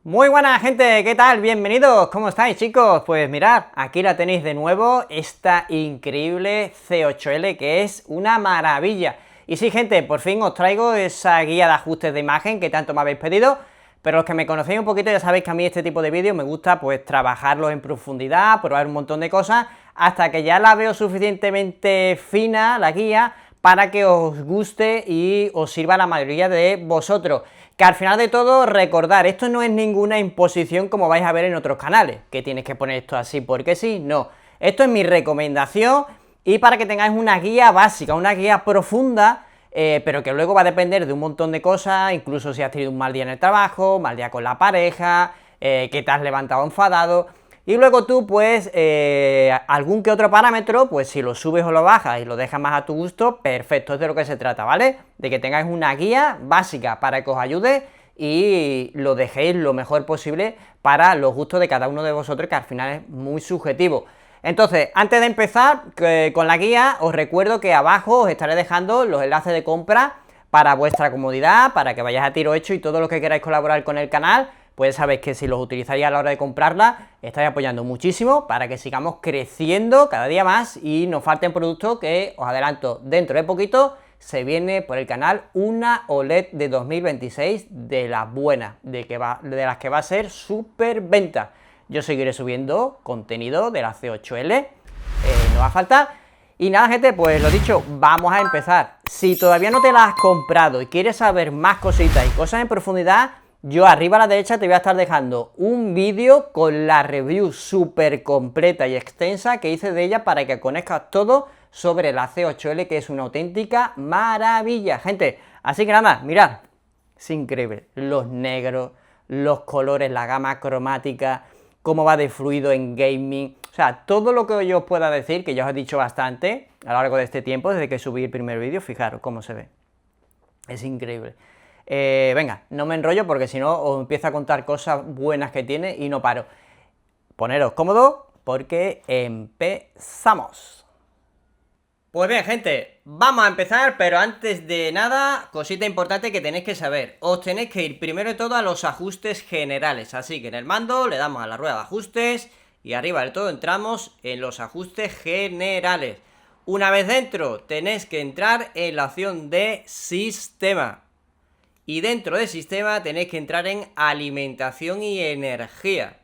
Muy buena gente, ¿qué tal? Bienvenidos, ¿cómo estáis chicos? Pues mirad, aquí la tenéis de nuevo, esta increíble C8L que es una maravilla. Y sí gente, por fin os traigo esa guía de ajustes de imagen que tanto me habéis pedido, pero los que me conocéis un poquito ya sabéis que a mí este tipo de vídeos me gusta pues trabajarlos en profundidad, probar un montón de cosas, hasta que ya la veo suficientemente fina, la guía, para que os guste y os sirva a la mayoría de vosotros. Que al final de todo, recordar, esto no es ninguna imposición como vais a ver en otros canales, que tienes que poner esto así porque sí, no. Esto es mi recomendación y para que tengáis una guía básica, una guía profunda, pero que luego va a depender de un montón de cosas, incluso si has tenido un mal día en el trabajo, mal día con la pareja, que te has levantado enfadado. Y luego tú, pues, algún que otro parámetro, pues si lo subes o lo bajas y lo dejas más a tu gusto, perfecto, es de lo que se trata, ¿vale? De que tengáis una guía básica para que os ayude y lo dejéis lo mejor posible para los gustos de cada uno de vosotros, que al final es muy subjetivo. Entonces, antes de empezar con la guía, os recuerdo que abajo os estaré dejando los enlaces de compra para vuestra comodidad, para que vayáis a tiro hecho y todo lo que queráis colaborar con el canal, pues sabéis que si los utilizáis a la hora de comprarla, estáis apoyando muchísimo para que sigamos creciendo cada día más y nos falten productos que, os adelanto, dentro de poquito se viene por el canal una OLED de 2026 de las buenas, de las que va a ser súper venta. Yo seguiré subiendo contenido de la C8L, no va a faltar. Y nada gente, pues lo dicho, vamos a empezar. Si todavía no te la has comprado y quieres saber más cositas y cosas en profundidad, yo arriba a la derecha te voy a estar dejando un vídeo con la review súper completa y extensa que hice de ella para que conozcas todo sobre la C8L, que es una auténtica maravilla, gente. Así que nada, mirad, es increíble, los negros, los colores, la gama cromática, cómo va de fluido en gaming, o sea, todo lo que yo os pueda decir, que ya os he dicho bastante a lo largo de este tiempo, desde que subí el primer vídeo, fijaros cómo se ve, es increíble. Venga, no me enrollo porque si no os empiezo a contar cosas buenas que tiene y no paro. Poneros cómodos porque empezamos. Pues bien, gente, vamos a empezar, pero antes de nada, cosita importante que tenéis que saber. Os tenéis que ir primero de todo a los ajustes generales, así que en el mando le damos a la rueda de ajustes y arriba del todo entramos en los ajustes generales. Una vez dentro, tenéis que entrar en la opción de sistema. Y dentro del sistema tenéis que entrar en alimentación y energía.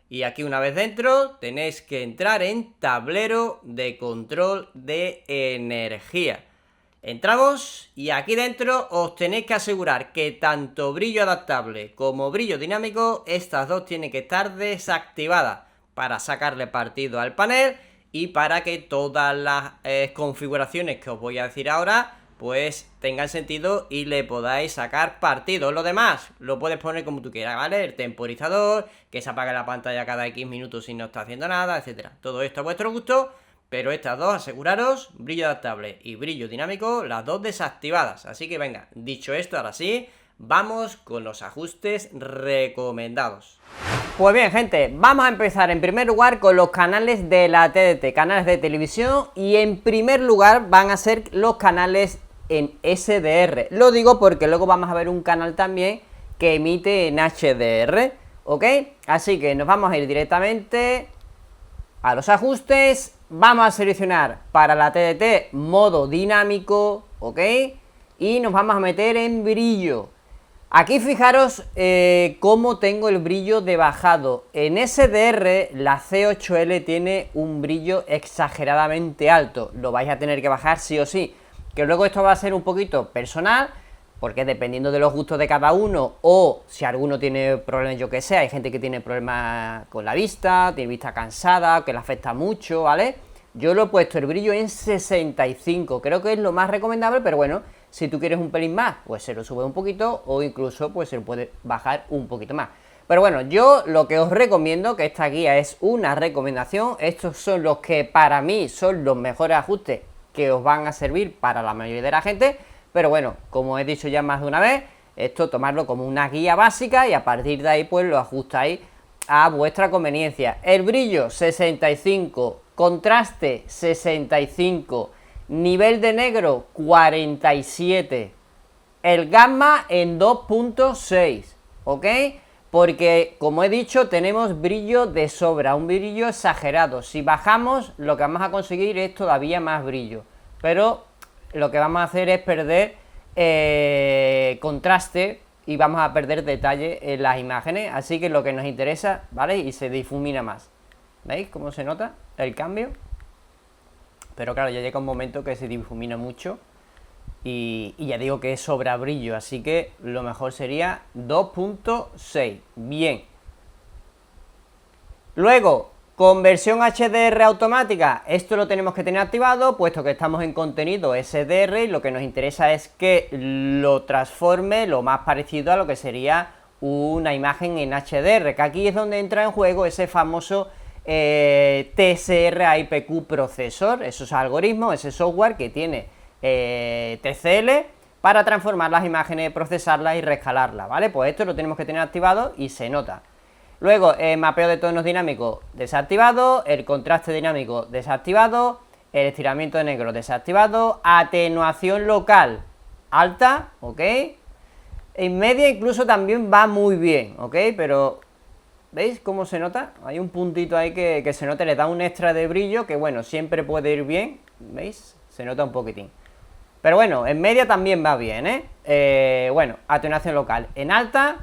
Y aquí una vez dentro tenéis que entrar en tablero de control de energía. Entramos y aquí dentro os tenéis que asegurar que tanto brillo adaptable como brillo dinámico, estas dos tienen que estar desactivadas para sacarle partido al panel y para que todas las configuraciones que os voy a decir ahora pues tengan sentido y le podáis sacar partido. Lo demás lo puedes poner como tú quieras, ¿vale? El temporizador, que se apague la pantalla cada X minutos si no está haciendo nada, etcétera. Todo esto a vuestro gusto, pero estas dos, aseguraros, brillo adaptable y brillo dinámico, las dos desactivadas. Así que venga, dicho esto, ahora sí, vamos con los ajustes recomendados. Pues bien gente, vamos a empezar en primer lugar con los canales de la TDT, canales de televisión, y en primer lugar van a ser los canales en SDR. Lo digo porque luego vamos a ver un canal también que emite en HDR, ¿ok? Así que nos vamos a ir directamente a los ajustes, vamos a seleccionar para la TDT modo dinámico, ¿ok? Y nos vamos a meter en brillo. Aquí fijaros cómo tengo el brillo de bajado. En SDR la C8L tiene un brillo exageradamente alto, lo vais a tener que bajar sí o sí, que luego esto va a ser un poquito personal, porque dependiendo de los gustos de cada uno, o si alguno tiene problemas, yo que sé, hay gente que tiene problemas con la vista, tiene vista cansada, que le afecta mucho, ¿vale? Yo lo he puesto el brillo en 65, creo que es lo más recomendable, pero bueno, si tú quieres un pelín más, pues se lo sube un poquito, o incluso pues se lo puede bajar un poquito más. Pero bueno, yo lo que os recomiendo, que esta guía es una recomendación, estos son los que para mí son los mejores ajustes que os van a servir para la mayoría de la gente, pero bueno, como he dicho ya más de una vez, esto tomarlo como una guía básica y a partir de ahí pues lo ajustáis a vuestra conveniencia. El brillo 65, contraste 65, nivel de negro 47, el gamma en 2.6, ¿ok? porque, como he dicho, tenemos brillo de sobra, un brillo exagerado. Si bajamos, lo que vamos a conseguir es todavía más brillo, pero lo que vamos a hacer es perder contraste y vamos a perder detalle en las imágenes, así que lo que nos interesa, ¿vale? Y se difumina más. ¿Veis cómo se nota el cambio? Pero claro, ya llega un momento que se difumina mucho y ya digo que es sobra brillo, así que lo mejor sería 2.6. Bien. Luego, conversión HDR automática. Esto lo tenemos que tener activado, puesto que estamos en contenido SDR y lo que nos interesa es que lo transforme lo más parecido a lo que sería una imagen en HDR, que aquí es donde entra en juego ese famoso TSR AIPQ procesor, esos algoritmos, ese software que tiene TCL para transformar las imágenes, procesarlas y reescalarlas, ¿vale? Pues esto lo tenemos que tener activado y se nota. Luego, mapeo de tonos dinámico desactivado, el contraste dinámico desactivado, el estiramiento de negro desactivado, atenuación local alta, ¿ok? En media incluso también va muy bien, ¿ok? Pero ¿veis cómo se nota? Hay un puntito ahí que se nota, le da un extra de brillo, que bueno, siempre puede ir bien, ¿veis? Se nota un poquitín. Pero bueno, en media también va bien, ¿eh? Bueno, atenuación local en alta.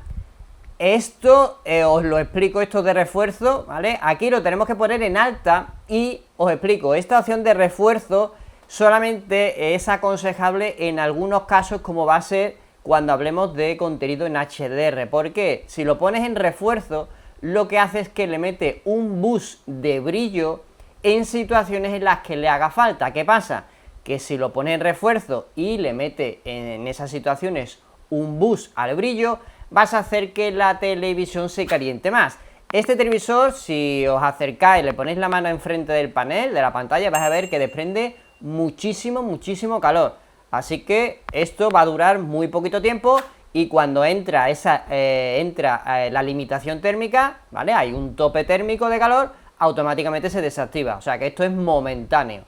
Esto, os lo explico, esto de refuerzo, ¿vale? Aquí lo tenemos que poner en alta y os explico, esta opción de refuerzo solamente es aconsejable en algunos casos, como va a ser cuando hablemos de contenido en HDR. ¿Por qué? Si lo pones en refuerzo, lo que hace es que le mete un boost de brillo en situaciones en las que le haga falta. ¿Qué pasa? Que si lo pone en refuerzo y le mete en esas situaciones un boost al brillo, vas a hacer que la televisión se caliente más. Este televisor, si os acercáis y le ponéis la mano enfrente del panel, de la pantalla, vais a ver que desprende muchísimo calor. Así que esto va a durar muy poquito tiempo. Y cuando entra la limitación térmica, ¿vale? Hay un tope térmico de calor, automáticamente se desactiva. O sea que esto es momentáneo.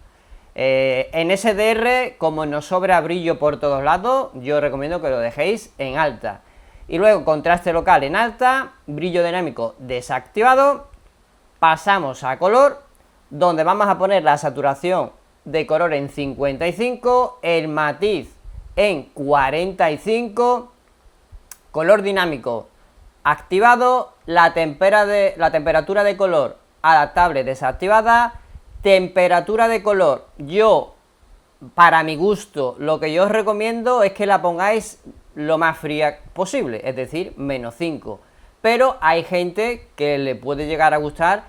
En SDR, como nos sobra brillo por todos lados, yo os recomiendo que lo dejéis en alta. Y luego contraste local en alta, brillo dinámico desactivado. Pasamos a color, donde vamos a poner la saturación de color en 55, el matiz en 45, color dinámico activado, la temperatura de color adaptable desactivada, temperatura de color, yo, para mi gusto, lo que yo os recomiendo es que la pongáis lo más fría posible, es decir, -5, pero hay gente que le puede llegar a gustar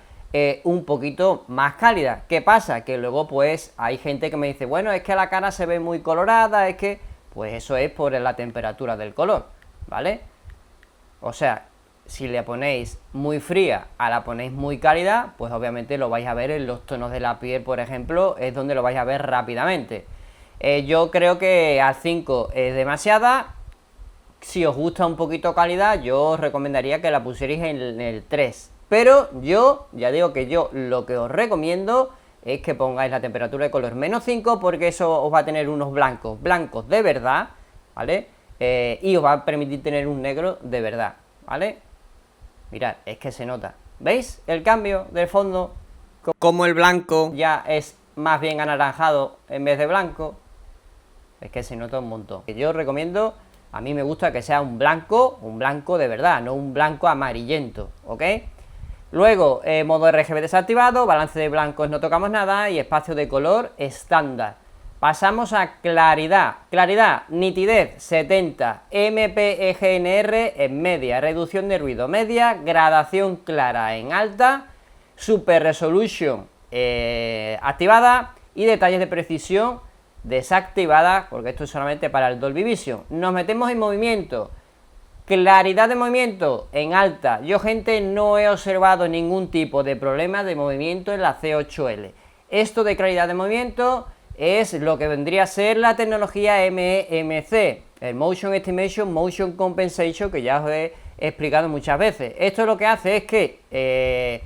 un poquito más cálida. ¿Qué pasa? Que luego pues hay gente que me dice, bueno, es que la cara se ve muy colorada, es que, pues eso es por la temperatura del color, ¿vale? O sea, si le ponéis muy fría a la ponéis muy cálida, pues obviamente lo vais a ver en los tonos de la piel, por ejemplo, es donde lo vais a ver rápidamente. Yo creo que al 5 es demasiada. Si os gusta un poquito calidad, yo os recomendaría que la pusierais en el 3. Pero yo, ya digo que yo lo que os recomiendo es que pongáis la temperatura de color -5, porque eso os va a tener unos blancos de verdad, ¿vale? Y os va a permitir tener un negro de verdad, ¿vale? Mirad, es que se nota. ¿Veis el cambio del fondo? Como el blanco ya es más bien anaranjado en vez de blanco. Es que se nota un montón. Yo os recomiendo, a mí me gusta que sea un blanco de verdad, no un blanco amarillento, ¿ok? Luego, modo RGB desactivado, balance de blancos no tocamos nada y espacio de color estándar. Pasamos a claridad. Claridad, nitidez 70, MPEGNR en media, reducción de ruido media, gradación clara en alta, Super Resolution activada y detalles de precisión desactivada, porque esto es solamente para el Dolby Vision. Nos metemos en movimiento. Claridad de movimiento en alta. Yo, gente, no he observado ningún tipo de problema de movimiento en la C8L. Esto de claridad de movimiento es lo que vendría a ser la tecnología MEMC, el Motion Estimation, Motion Compensation, que ya os he explicado muchas veces. Esto lo que hace es que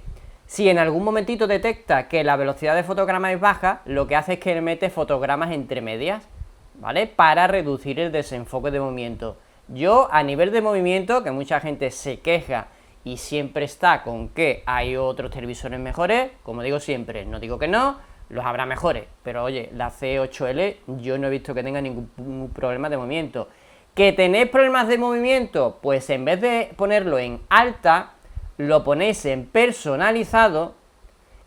si en algún momentito detecta que la velocidad de fotograma es baja, lo que hace es que le mete fotogramas entre medias, ¿vale? Para reducir el desenfoque de movimiento. Yo, a nivel de movimiento, que mucha gente se queja y siempre está con que hay otros televisores mejores, como digo siempre, no digo que no, los habrá mejores, pero oye, la C8L yo no he visto que tenga ningún problema de movimiento. ¿Que tenéis problemas de movimiento? Pues en vez de ponerlo en alta, lo ponéis en personalizado,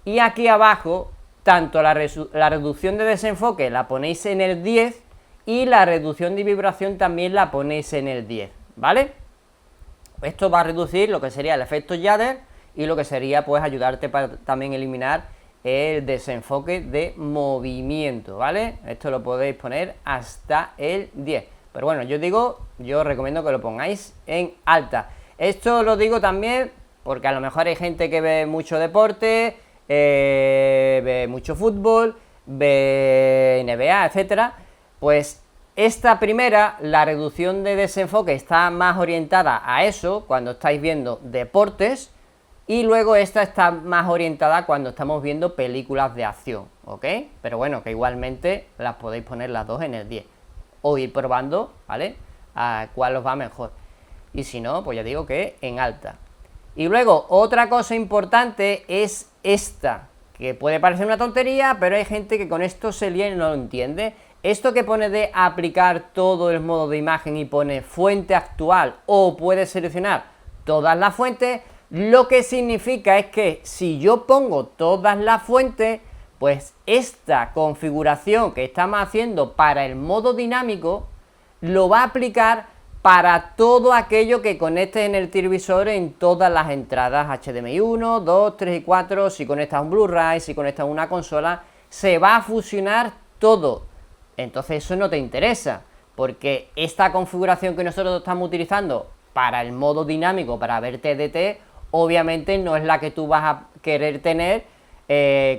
y aquí abajo, tanto la reducción de desenfoque la ponéis en el 10, y la reducción de vibración también la ponéis en el 10, ¿vale? Esto va a reducir lo que sería el efecto Jader y lo que sería pues ayudarte para también eliminar el desenfoque de movimiento, ¿vale? Esto lo podéis poner hasta el 10. Pero bueno, yo recomiendo que lo pongáis en alta. Esto lo digo también porque a lo mejor hay gente que ve mucho deporte, ve mucho fútbol, ve NBA, etcétera. Pues esta primera, la reducción de desenfoque está más orientada a eso cuando estáis viendo deportes, y luego esta está más orientada cuando estamos viendo películas de acción, ¿ok? Pero bueno, que igualmente las podéis poner las dos en el 10 o ir probando, ¿vale? A cuál os va mejor. Y si no, pues ya digo que en alta. Y luego, otra cosa importante es esta, que puede parecer una tontería, pero hay gente que con esto se lía y no lo entiende. Esto que pone de aplicar todo el modo de imagen y pone fuente actual, o puede seleccionar todas las fuentes, lo que significa es que si yo pongo todas las fuentes, pues esta configuración que estamos haciendo para el modo dinámico lo va a aplicar para todo aquello que conectes en el televisor en todas las entradas HDMI 1, 2, 3 y 4, si conectas un Blu-ray, si conectas una consola, se va a fusionar todo. Entonces eso no te interesa, porque esta configuración que nosotros estamos utilizando para el modo dinámico, para ver TDT, obviamente no es la que tú vas a querer tener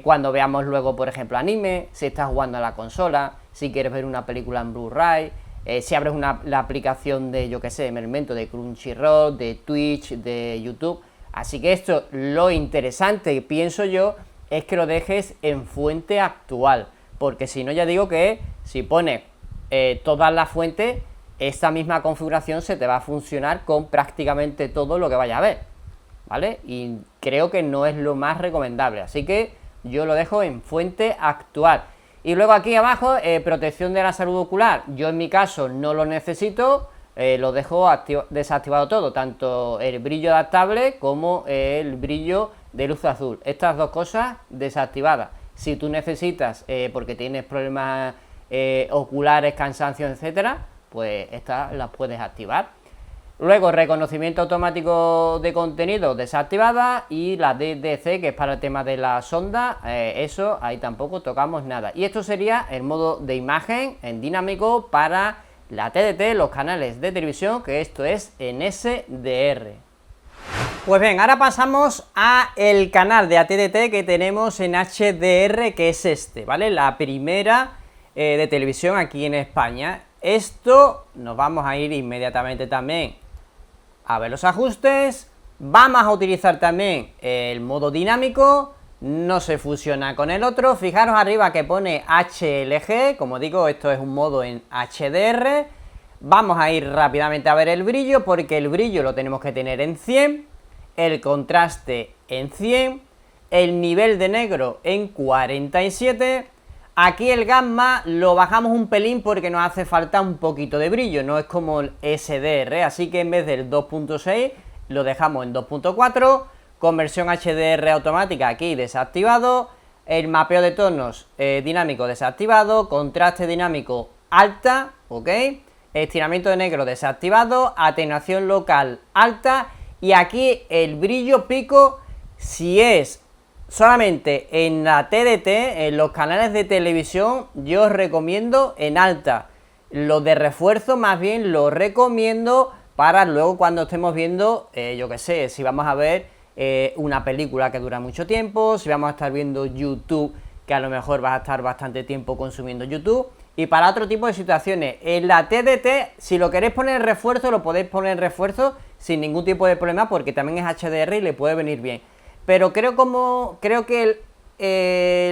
cuando veamos luego, por ejemplo, anime, si estás jugando a la consola, si quieres ver una película en Blu-ray, si abres la aplicación de, yo que sé, me invento, de Crunchyroll, de Twitch, de YouTube. Así que esto, lo interesante, pienso yo, es que lo dejes en fuente actual, porque si no, ya digo que si pones todas las fuentes, esta misma configuración se te va a funcionar con prácticamente todo lo que vaya a ver, ¿vale? Y creo que no es lo más recomendable, así que yo lo dejo en fuente actual. Y luego aquí abajo, protección de la salud ocular, yo en mi caso no lo necesito, lo dejo desactivado todo, tanto el brillo adaptable como el brillo de luz azul, estas dos cosas desactivadas. Si tú necesitas, porque tienes problemas oculares, cansancio, etcétera, pues estas las puedes activar. Luego, reconocimiento automático de contenido desactivada, y la DDC, que es para el tema de la sonda, eso ahí tampoco tocamos nada. Y esto sería el modo de imagen en dinámico para la TDT, los canales de televisión, que esto es en SDR. Pues bien, ahora pasamos a el canal de ATDT que tenemos en HDR, que es este, ¿vale? La primera de televisión aquí en España. Esto nos vamos a ir inmediatamente también a ver los ajustes. Vamos a utilizar también el modo dinámico, no se fusiona con el otro. Fijaros arriba que pone HLG, como digo, esto es un modo en HDR. Vamos a ir rápidamente a ver el brillo, porque el brillo lo tenemos que tener en 100, el contraste en 100, el nivel de negro en 47. Aquí el gamma lo bajamos un pelín porque nos hace falta un poquito de brillo, no es como el SDR, así que en vez del 2.6 lo dejamos en 2.4, conversión HDR automática aquí desactivado, el mapeo de tonos dinámico desactivado, contraste dinámico alta, ¿ok? Estiramiento de negro desactivado, atenuación local alta, y aquí el brillo pico, si es solamente en la TDT, en los canales de televisión, yo os recomiendo en alta. Lo de refuerzo más bien lo recomiendo para luego cuando estemos viendo, yo que sé, si vamos a ver una película que dura mucho tiempo, si vamos a estar viendo YouTube, que a lo mejor vas a estar bastante tiempo consumiendo YouTube, y para otro tipo de situaciones. En la TDT, si lo queréis poner en refuerzo, lo podéis poner en refuerzo sin ningún tipo de problema, porque también es HDR y le puede venir bien. Pero creo que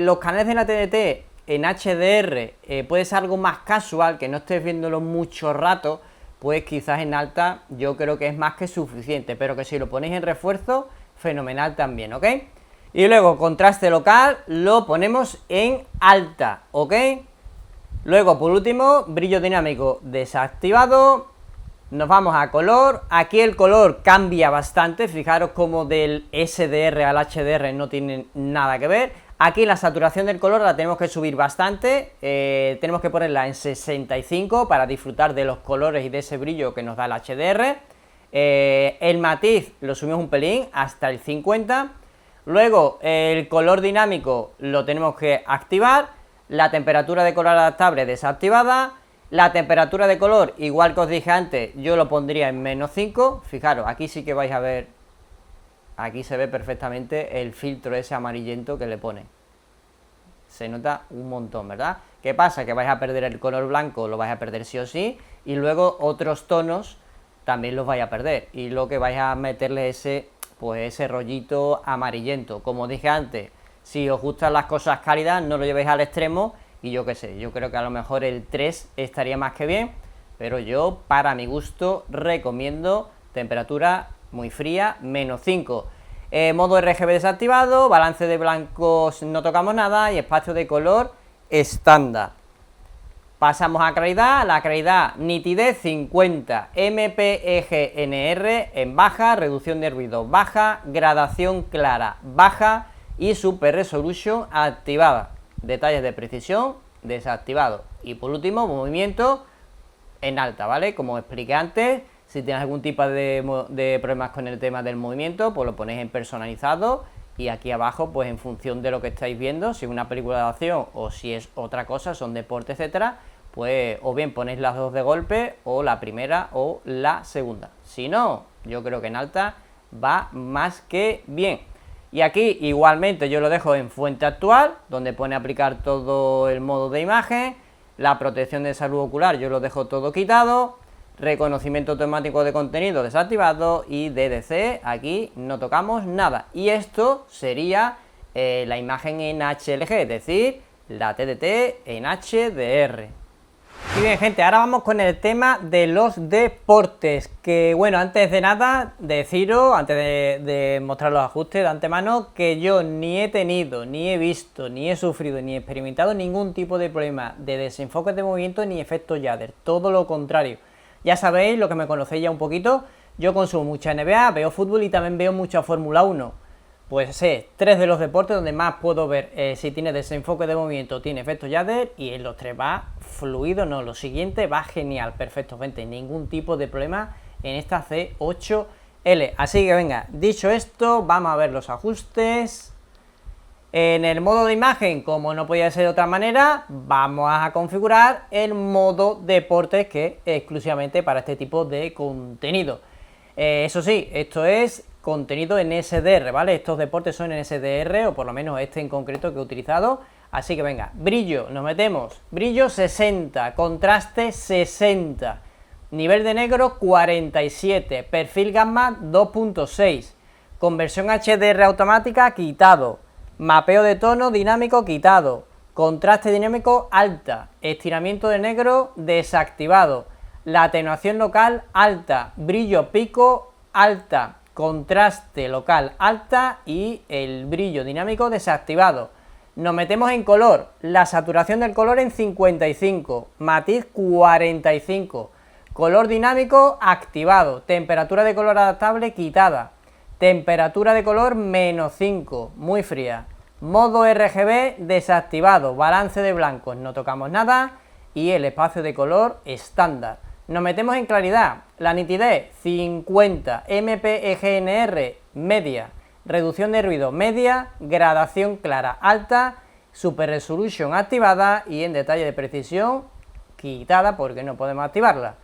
los canales de la TDT en HDR puede ser algo más casual, que no estés viéndolo mucho rato, pues quizás en alta yo creo que es más que suficiente, pero que si lo ponéis en refuerzo, fenomenal también, ¿ok? Y luego contraste local lo ponemos en alta, ¿ok? Luego, por último, brillo dinámico desactivado. Nos vamos a color. Aquí el color cambia bastante. Fijaros como del SDR al HDR no tiene nada que ver. Aquí la saturación del color la tenemos que subir bastante. Tenemos que ponerla en 65 para disfrutar de los colores y de ese brillo que nos da el HDR. El matiz lo subimos un pelín hasta el 50. Luego, el color dinámico lo tenemos que activar. La temperatura de color adaptable desactivada. La temperatura de color, igual que os dije antes, yo lo pondría en -5. Fijaros, aquí sí que vais a ver, aquí se ve perfectamente el filtro ese amarillento que le pone. Se nota un montón, ¿verdad? ¿Qué pasa? Que vais a perder el color blanco, lo vais a perder sí o sí, y luego otros tonos también los vais a perder. Y lo que vais a meterle ese, pues ese rollito amarillento. Como dije antes, si os gustan las cosas cálidas, no lo llevéis al extremo. Y yo qué sé, yo creo que a lo mejor el 3 estaría más que bien, pero yo, para mi gusto, recomiendo temperatura muy fría, -5. Modo RGB desactivado, balance de blancos no tocamos nada y espacio de color estándar. Pasamos a claridad, la claridad nitidez 50, MPEG-NR en baja, reducción de ruido baja, gradación clara baja y Super Resolution activada. Detalles de precisión desactivado. Y por último, movimiento en alta, ¿vale? Como expliqué antes, si tienes algún tipo de problemas con el tema del movimiento, pues lo ponéis en personalizado y aquí abajo, pues en función de lo que estáis viendo, si es una película de acción o si es otra cosa, son deportes, etcétera, pues o bien ponéis las dos de golpe, o la primera o la segunda. Si no, yo creo que en alta va más que bien. Y aquí igualmente yo lo dejo en fuente actual, donde pone aplicar todo el modo de imagen. La protección de salud ocular yo lo dejo todo quitado. Reconocimiento automático de contenido desactivado. Y DDC, aquí no tocamos nada. Y esto sería la imagen en HLG, es decir, la TDT en HDR. Y bien, gente, ahora vamos con el tema de los deportes, que bueno, antes de nada, deciros, antes de mostrar los ajustes de antemano, que yo ni he tenido, ni he visto, ni he sufrido, ni he experimentado ningún tipo de problema de desenfoque de movimiento ni efecto Jadder, todo lo contrario. Ya sabéis, lo que me conocéis ya un poquito, yo consumo mucha NBA, veo fútbol y también veo mucha Fórmula 1. Pues sé, 3 de los deportes donde más puedo ver si tiene desenfoque de movimiento, tiene efecto Jadder, y en los 3 va fluido, no, lo siguiente va genial, perfecto, gente, ningún tipo de problema en esta C8L. Así que venga, dicho esto, vamos a ver los ajustes. En el modo de imagen, como no podía ser de otra manera, vamos a configurar el modo deportes, que es exclusivamente para este tipo de contenido. Eso sí, esto es contenido en SDR, ¿vale? Estos deportes son en SDR, o por lo menos este en concreto que he utilizado. Así que venga, brillo, nos metemos, brillo 60, contraste 60, nivel de negro 47, perfil gamma 2.6, conversión HDR automática quitado, mapeo de tono dinámico quitado, contraste dinámico alta, estiramiento de negro desactivado, la atenuación local alta, brillo pico alta, contraste local alta y el brillo dinámico desactivado. Nos metemos en color, la saturación del color en 55, matiz 45, color dinámico activado, temperatura de color adaptable quitada, temperatura de color -5, muy fría, modo RGB desactivado, balance de blancos, no tocamos nada y el espacio de color estándar. Nos metemos en claridad, la nitidez 50, MPEG-NR media, reducción de ruido media, gradación clara alta, Super Resolution activada y en detalle de precisión quitada porque no podemos activarla.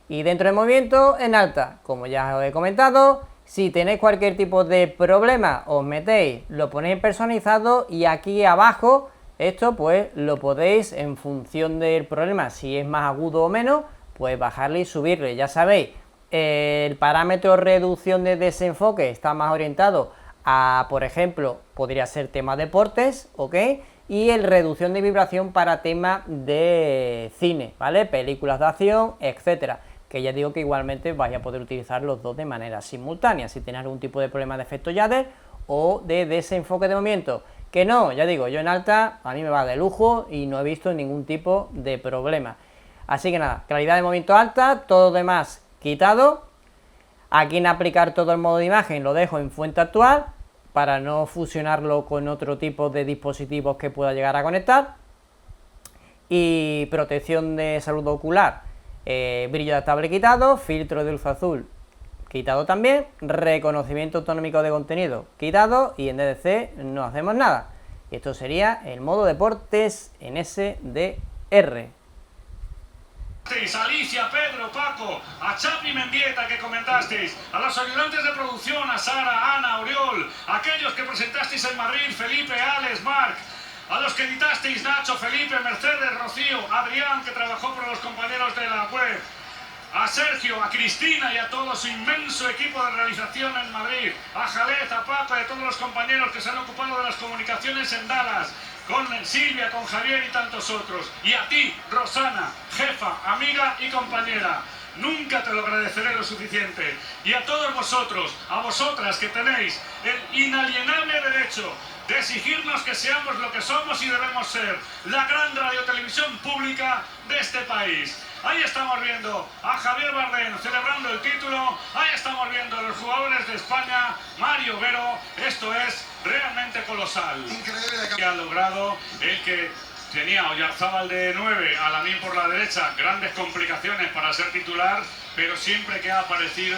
Y dentro de movimiento en alta, como ya os he comentado, si tenéis cualquier tipo de problema os metéis, lo ponéis en personalizado y aquí abajo esto pues lo podéis en función del problema, si es más agudo o menos, pues bajarle y subirle. Ya sabéis, el parámetro reducción de desenfoque está más orientado a, por ejemplo, podría ser tema deportes, ¿ok? Y el reducción de vibración para tema de cine, ¿vale? Películas de acción, etcétera. que ya digo que igualmente vais a poder utilizar los dos de manera simultánea, si tenéis algún tipo de problema de efecto shader o de desenfoque de movimiento, que no, ya digo, yo en alta a mí me va de lujo y no he visto ningún tipo de problema. Así que nada, calidad de movimiento alta, todo lo demás quitado. Aquí en aplicar todo el modo de imagen lo dejo en fuente actual, para no fusionarlo con otro tipo de dispositivos que pueda llegar a conectar. Y protección de salud ocular, brillo adaptable quitado, filtro de luz azul quitado también, reconocimiento autonómico de contenido quitado, y en DDC no hacemos nada. Esto sería el modo deportes en SDR. Alicia, Pedro, Paco, a Chapi Mendieta que comentasteis, a los ayudantes de producción, a Sara, Ana, Oriol, a aquellos que presentasteis en Madrid, Felipe, Alex, Marc, a los que editasteis, Nacho, Felipe, Mercedes, Rocío, Adrián, que trabajó por los compañeros de la web, a Sergio, a Cristina y a todo su inmenso equipo de realización en Madrid, a Jalez, a Papa y a todos los compañeros que se han ocupado de las comunicaciones en Dallas, con Silvia, con Javier y tantos otros, y a ti, Rosana, jefa, amiga y compañera. Nunca te lo agradeceré lo suficiente. Y a todos vosotros, a vosotras que tenéis el inalienable derecho de exigirnos que seamos lo que somos y debemos ser, la gran radiotelevisión pública de este país. Ahí estamos viendo a Javier Bardem celebrando el título, ahí estamos viendo a los jugadores de España, Mario Vero, esto es realmente colosal. Increíble que ha logrado el que tenía Oyarzábal de 9, Alamín por la derecha, grandes complicaciones para ser titular, pero siempre que ha aparecido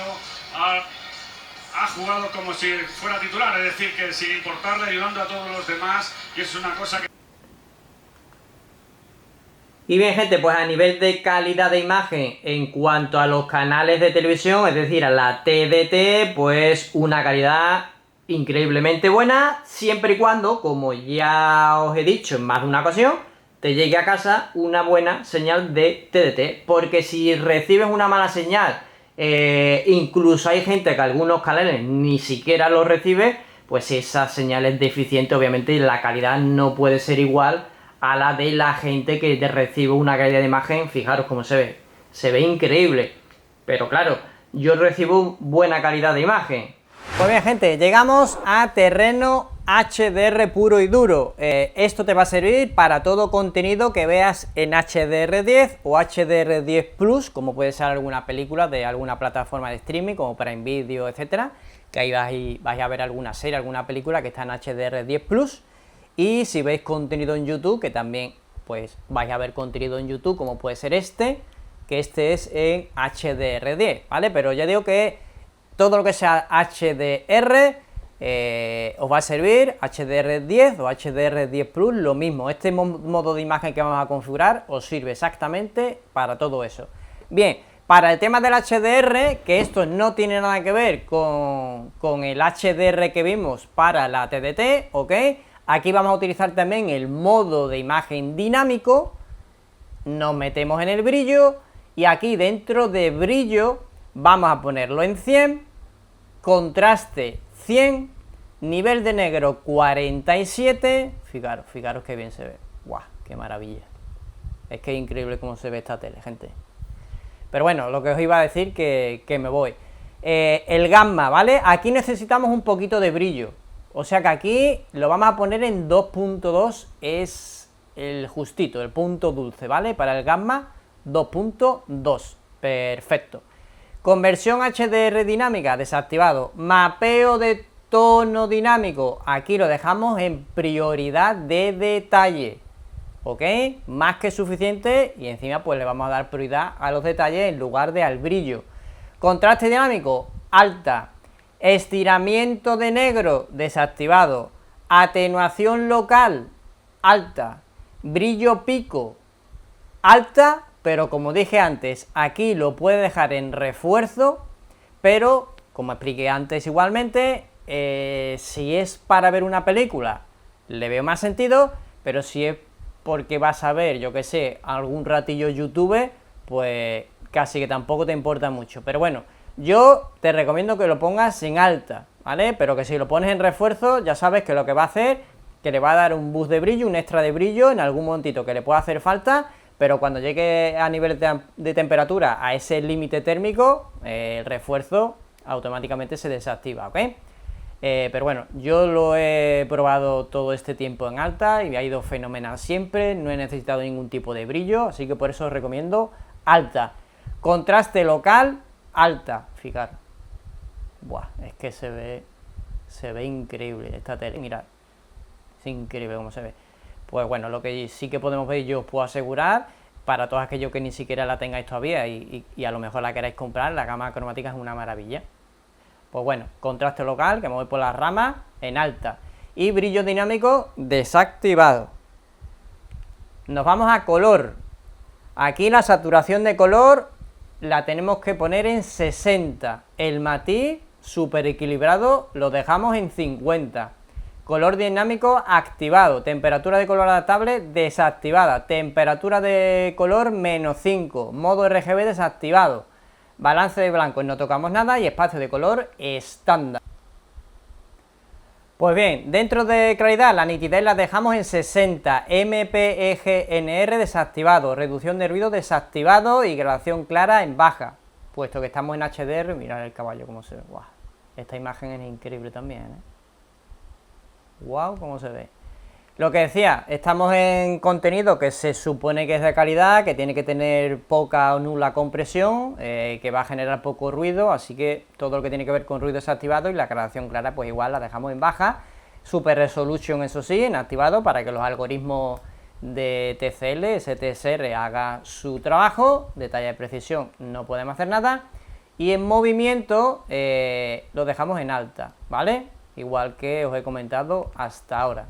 ha jugado como si fuera titular, es decir, que sin importarle, ayudando a todos los demás, y es una cosa que... Y bien, gente, pues a nivel de calidad de imagen en cuanto a los canales de televisión, es decir, a la TDT, pues una calidad increíblemente buena, siempre y cuando, como ya os he dicho en más de una ocasión, te llegue a casa una buena señal de TDT, porque si recibes una mala señal, incluso hay gente que algunos canales ni siquiera lo recibe, pues esa señal es deficiente, obviamente la calidad no puede ser igual a la de la gente que te recibe una calidad de imagen. Fijaros cómo se ve increíble, pero claro, yo recibo buena calidad de imagen. Pues bien, gente, llegamos a terreno HDR puro y duro. Esto te va a servir para todo contenido que veas en HDR10 o HDR10 Plus, como puede ser alguna película de alguna plataforma de streaming, como Prime Video, etcétera, que ahí vais a ver alguna serie, alguna película que está en HDR10 Plus. Y si veis contenido en YouTube, que también pues vais a ver contenido en YouTube, como puede ser que este es en HDR10, ¿vale? Pero ya digo que todo lo que sea HDR os va a servir, HDR10 o HDR10 Plus, lo mismo. Este modo de imagen que vamos a configurar os sirve exactamente para todo eso. Bien, para el tema del HDR, que esto no tiene nada que ver con el HDR que vimos para la TDT, ¿ok? Aquí vamos a utilizar también el modo de imagen dinámico, nos metemos en el brillo y aquí dentro de brillo vamos a ponerlo en 100, contraste 100, nivel de negro 47, fijaros que bien se ve, ¡guau! ¡Qué maravilla! Es que es increíble cómo se ve esta tele, gente. Pero bueno, lo que os iba a decir que me voy. El gamma, ¿vale? Aquí necesitamos un poquito de brillo. O sea que aquí lo vamos a poner en 2.2, es el justito, el punto dulce, ¿vale? Para el gamma 2.2, perfecto. Conversión HDR dinámica, desactivado. Mapeo de tono dinámico, aquí lo dejamos en prioridad de detalle, ¿ok? Más que suficiente, y encima pues le vamos a dar prioridad a los detalles en lugar de al brillo. Contraste dinámico, alta. Estiramiento de negro, desactivado. Atenuación local, alta. Brillo pico, alta, pero como dije antes, aquí lo puede dejar en refuerzo, pero como expliqué antes igualmente, si es para ver una película, le veo más sentido, pero si es porque vas a ver, yo que sé, algún ratillo YouTube, pues casi que tampoco te importa mucho. Pero bueno, yo te recomiendo que lo pongas en alta, ¿vale? Pero que si lo pones en refuerzo, ya sabes que lo que va a hacer, que le va a dar un boost de brillo, un extra de brillo, en algún momentito que le pueda hacer falta, pero cuando llegue a nivel de temperatura a ese límite térmico, el refuerzo automáticamente se desactiva, ¿ok? Pero bueno, yo lo he probado todo este tiempo en alta y me ha ido fenomenal siempre, no he necesitado ningún tipo de brillo, así que por eso os recomiendo alta. Contraste local, alta, fijaros. Buah, es que se ve increíble esta tele, mirad, es increíble cómo se ve. Pues bueno, lo que sí que podemos ver, yo os puedo asegurar, para todos aquellos que ni siquiera la tengáis todavía y a lo mejor la queráis comprar, la gama cromática es una maravilla. Pues bueno, contraste local, que me voy por las ramas, en alta. Y brillo dinámico desactivado. Nos vamos a color. Aquí la saturación de color la tenemos que poner en 60. El matiz súper equilibrado lo dejamos en 50. Color dinámico activado. Temperatura de color adaptable desactivada. Temperatura de color -5. Modo RGB desactivado. Balance de blancos no tocamos nada y espacio de color estándar. Pues bien, dentro de claridad la nitidez la dejamos en 60, MPEG-NR desactivado, reducción de ruido desactivado y gradación clara en baja, puesto que estamos en HDR. Mirad el caballo cómo se ve. ¡Wow! Esta imagen es increíble también, ¿eh? ¡Wow! Cómo se ve. Lo que decía, estamos en contenido que se supone que es de calidad, que tiene que tener poca o nula compresión, que va a generar poco ruido, así que todo lo que tiene que ver con ruido desactivado y la gradación clara pues igual la dejamos en baja. Super Resolution, eso sí, en activado para que los algoritmos de TCL, STSR haga su trabajo. Detalle de precisión no podemos hacer nada. Y en movimiento lo dejamos en alta, ¿vale? Igual que os he comentado hasta ahora.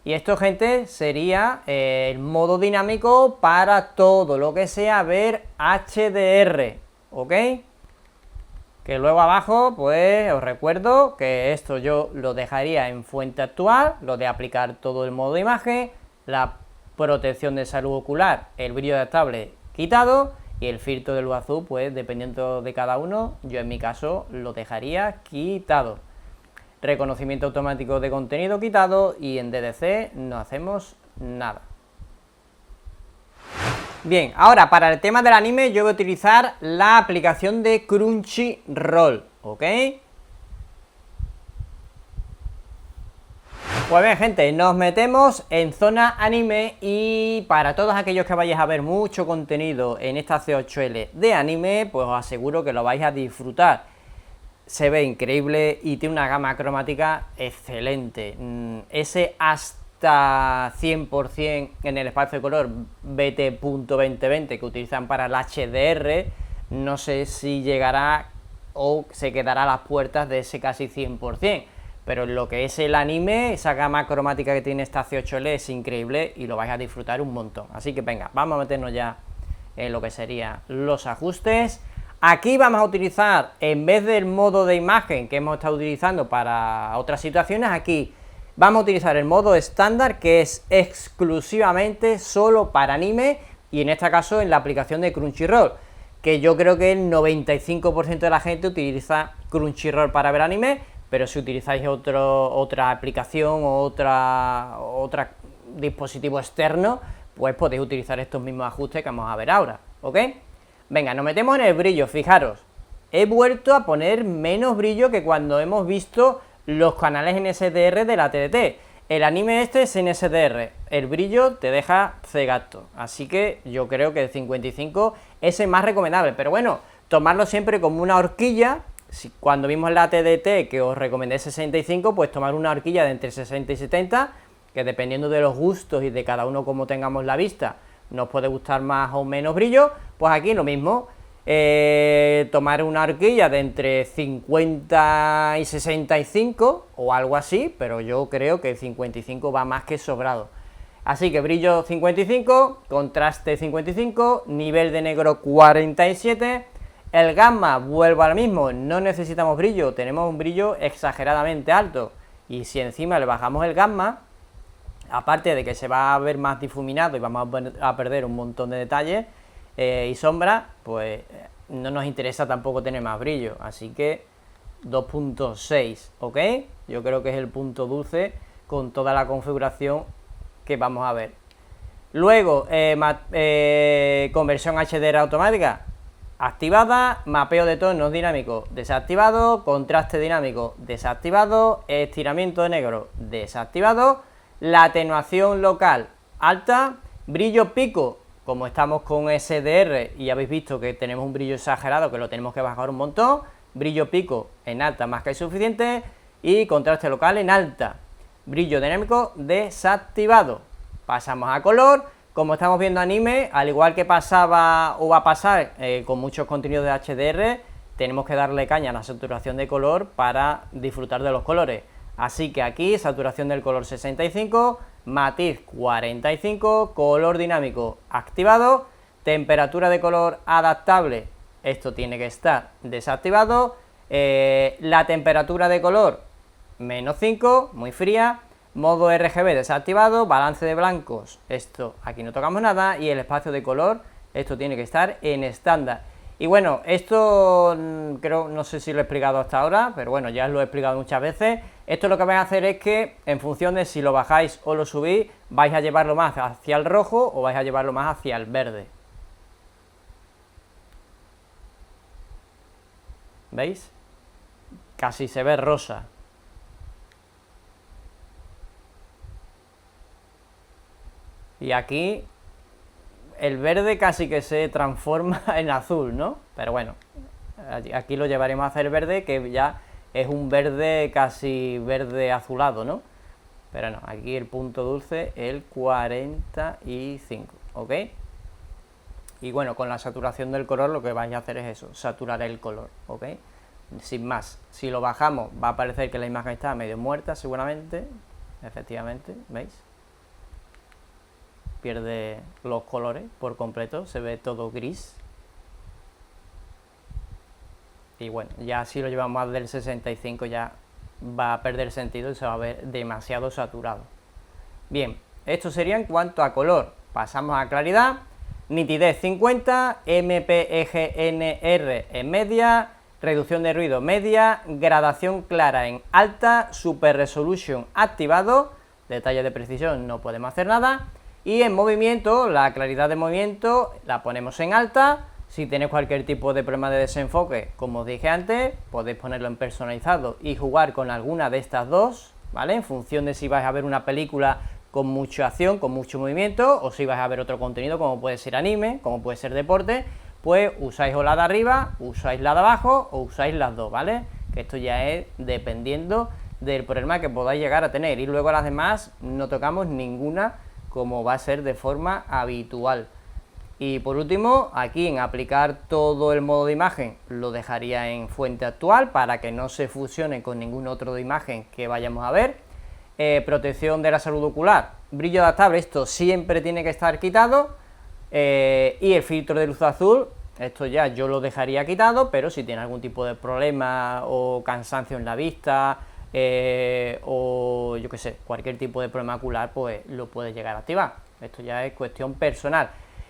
Y esto, gente, sería el modo dinámico para todo lo que sea ver HDR, ¿ok? Que luego abajo, pues, os recuerdo que esto yo lo dejaría en fuente actual, lo de aplicar todo el modo de imagen, la protección de salud ocular, el brillo adaptable quitado, y el filtro de luz azul, pues, dependiendo de cada uno, yo en mi caso lo dejaría quitado. Reconocimiento automático de contenido quitado y en DDC no hacemos nada. Bien, ahora para el tema del anime yo voy a utilizar la aplicación de Crunchyroll, ¿ok? Pues bien, gente, nos metemos en zona anime y para todos aquellos que vayáis a ver mucho contenido en esta C8L de anime, pues os aseguro que lo vais a disfrutar. Se ve increíble y tiene una gama cromática excelente. Ese hasta 100% en el espacio de color BT.2020 que utilizan para el HDR, no sé si llegará o se quedará a las puertas de ese casi 100%. Pero en lo que es el anime, esa gama cromática que tiene esta C8L es increíble y lo vais a disfrutar un montón. Así que venga, vamos a meternos ya en lo que serían los ajustes. Aquí vamos a utilizar, en vez del modo de imagen que hemos estado utilizando para otras situaciones, aquí vamos a utilizar el modo estándar, que es exclusivamente solo para anime, y en este caso en la aplicación de Crunchyroll, que yo creo que el 95% de la gente utiliza Crunchyroll para ver anime, pero si utilizáis otra aplicación o otro dispositivo externo, pues podéis utilizar estos mismos ajustes que vamos a ver ahora, ¿ok? Venga, nos metemos en el brillo, fijaros, he vuelto a poner menos brillo que cuando hemos visto los canales en SDR de la TDT. El anime este es en SDR, el brillo te deja cegato, así que yo creo que el 55 es el más recomendable, pero bueno, tomarlo siempre como una horquilla. Cuando vimos la TDT que os recomendé 65, pues tomar una horquilla de entre 60 y 70, que dependiendo de los gustos y de cada uno como tengamos la vista, nos puede gustar más o menos brillo. Pues aquí lo mismo, tomar una horquilla de entre 50 y 65 o algo así, pero yo creo que el 55 va más que sobrado. Así que brillo 55, contraste 55, nivel de negro 47, el gamma vuelvo al mismo, no necesitamos brillo, tenemos un brillo exageradamente alto, y si encima le bajamos el gamma, aparte de que se va a ver más difuminado y vamos a perder un montón de detalles y sombras, pues no nos interesa tampoco tener más brillo, así que 2.6, ¿ok? Yo creo que es el punto dulce con toda la configuración que vamos a ver. Luego, conversión HDR automática activada, mapeo de tonos dinámico desactivado, contraste dinámico desactivado, estiramiento negro desactivado, la atenuación local alta, brillo pico, como estamos con SDR y habéis visto que tenemos un brillo exagerado que lo tenemos que bajar un montón, brillo pico en alta más que suficiente y contraste local en alta, brillo dinámico desactivado. Pasamos a color. Como estamos viendo anime, al igual que pasaba o va a pasar con muchos contenidos de HDR, tenemos que darle caña a la saturación de color para disfrutar de los colores. Así que aquí, saturación del color 65, matiz 45, color dinámico activado, temperatura de color adaptable, esto tiene que estar desactivado, la temperatura de color -5, muy fría, modo RGB desactivado, balance de blancos, esto aquí no tocamos nada, y el espacio de color, esto tiene que estar en estándar. Y bueno, esto creo, no sé si lo he explicado hasta ahora, pero bueno, ya os lo he explicado muchas veces. Esto lo que vais a hacer es que, en función de si lo bajáis o lo subís, vais a llevarlo más hacia el rojo o vais a llevarlo más hacia el verde. ¿Veis? Casi se ve rosa. Y aquí el verde casi que se transforma en azul, ¿no? Pero bueno, aquí lo llevaremos a hacer verde, que ya es un verde casi verde azulado, ¿no? Pero no, aquí el punto dulce, el 45, ¿ok? Y bueno, con la saturación del color lo que vais a hacer es eso, saturar el color, ¿ok? Sin más, si lo bajamos va a parecer que la imagen está medio muerta seguramente, efectivamente, ¿veis? Pierde los colores por completo, se ve todo gris. Y bueno, ya si lo llevamos más del 65 ya va a perder sentido y se va a ver demasiado saturado. Bien, esto sería en cuanto a color. Pasamos a claridad, nitidez 50, MPEGNR en media, reducción de ruido media, gradación clara en alta, Super Resolution activado, detalles de precisión no podemos hacer nada. Y en movimiento, la claridad de movimiento la ponemos en alta. Si tenéis cualquier tipo de problema de desenfoque, como os dije antes, podéis ponerlo en personalizado y jugar con alguna de estas dos, ¿vale? En función de si vais a ver una película con mucha acción, con mucho movimiento, o si vais a ver otro contenido como puede ser anime, como puede ser deporte, pues usáis o la de arriba, usáis la de abajo o usáis las dos, ¿vale? Que esto ya es dependiendo del problema que podáis llegar a tener. Y luego las demás no tocamos ninguna, como va a ser de forma habitual. Y por último, aquí en aplicar todo el modo de imagen lo dejaría en fuente actual para que no se fusione con ningún otro de imagen que vayamos a ver. Protección de la salud ocular, brillo adaptable, esto siempre tiene que estar quitado. Y el filtro de luz azul, esto ya yo lo dejaría quitado, pero si tiene algún tipo de problema o cansancio en la vista, o yo que sé, cualquier tipo de problema ocular, pues lo puede llegar a activar. Esto ya es cuestión personal.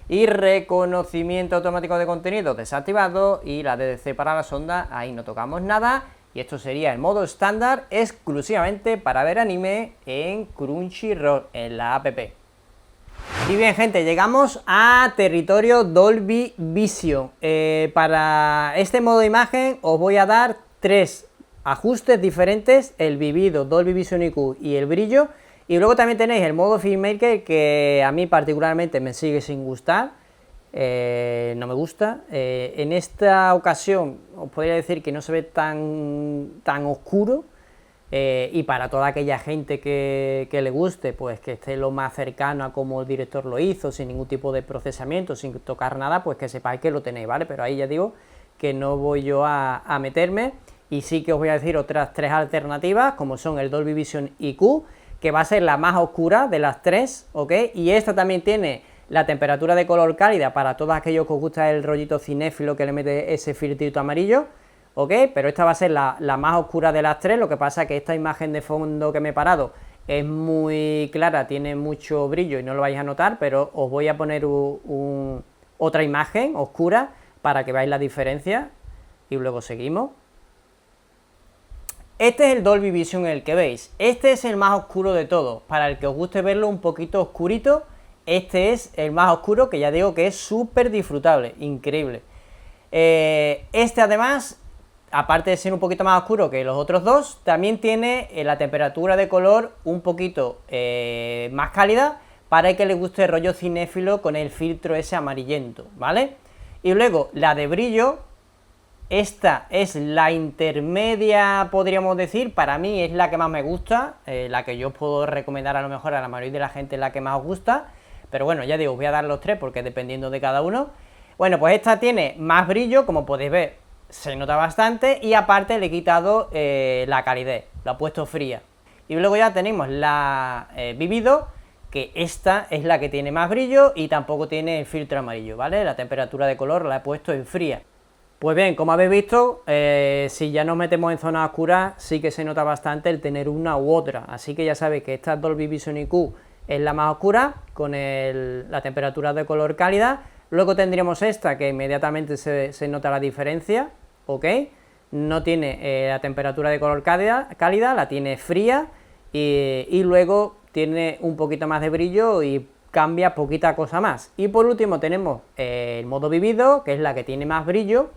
Y reconocimiento automático de contenido desactivado, y la DDC para la sonda, ahí no tocamos nada. Y esto sería el modo estándar exclusivamente para ver anime en Crunchyroll, en la app. Y bien, gente, llegamos a territorio Dolby Vision. Para este modo de imagen os voy a dar 3 ajustes diferentes: el vivido, Dolby Vision IQ y el brillo. Y luego también tenéis el modo Filmmaker, que a mí particularmente me sigue sin gustar, no me gusta. En esta ocasión os podría decir que no se ve tan oscuro, y para toda aquella gente que le guste, pues que esté lo más cercano a como el director lo hizo, sin ningún tipo de procesamiento, sin tocar nada, pues que sepáis que lo tenéis, ¿vale? Pero ahí ya digo que no voy yo a meterme. Y sí que os voy a decir otras 3 alternativas, como son el Dolby Vision IQ, que va a ser la más oscura de las 3, ¿ok? Y esta también tiene la temperatura de color cálida para todos aquellos que os gusta el rollito cinéfilo que le mete ese filtrito amarillo, ¿ok? Pero esta va a ser la más oscura de las 3, lo que pasa es que esta imagen de fondo que me he parado es muy clara, tiene mucho brillo y no lo vais a notar, pero os voy a poner otra imagen oscura para que veáis la diferencia y luego seguimos. Este es el Dolby Vision el que veis, este es el más oscuro de todos. Para el que os guste verlo un poquito oscurito, este es el más oscuro, que ya digo que es súper disfrutable, increíble. Este además, aparte de ser un poquito más oscuro que los otros dos, también tiene la temperatura de color un poquito más cálida, para el que le guste el rollo cinéfilo con el filtro ese amarillento, ¿vale? Y luego la de brillo, esta es la intermedia, podríamos decir, para mí es la que más me gusta, la que yo puedo recomendar a lo mejor a la mayoría de la gente, es la que más os gusta, pero bueno, ya digo, os voy a dar los tres porque dependiendo de cada uno. Bueno, pues esta tiene más brillo, como podéis ver, se nota bastante, y aparte le he quitado la calidez, la he puesto fría. Y luego ya tenemos la Vivido, que esta es la que tiene más brillo y tampoco tiene el filtro amarillo, ¿vale? La temperatura de color la he puesto en fría. Pues bien, como habéis visto, si ya nos metemos en zonas oscuras, sí que se nota bastante el tener una u otra, así que ya sabéis que esta Dolby Vision IQ es la más oscura, con la temperatura de color cálida. Luego tendríamos esta, que inmediatamente se nota la diferencia, ¿ok? No tiene la temperatura de color cálida, la tiene fría, y luego tiene un poquito más de brillo y cambia poquita cosa más. Y por último tenemos el modo vivido, que es la que tiene más brillo,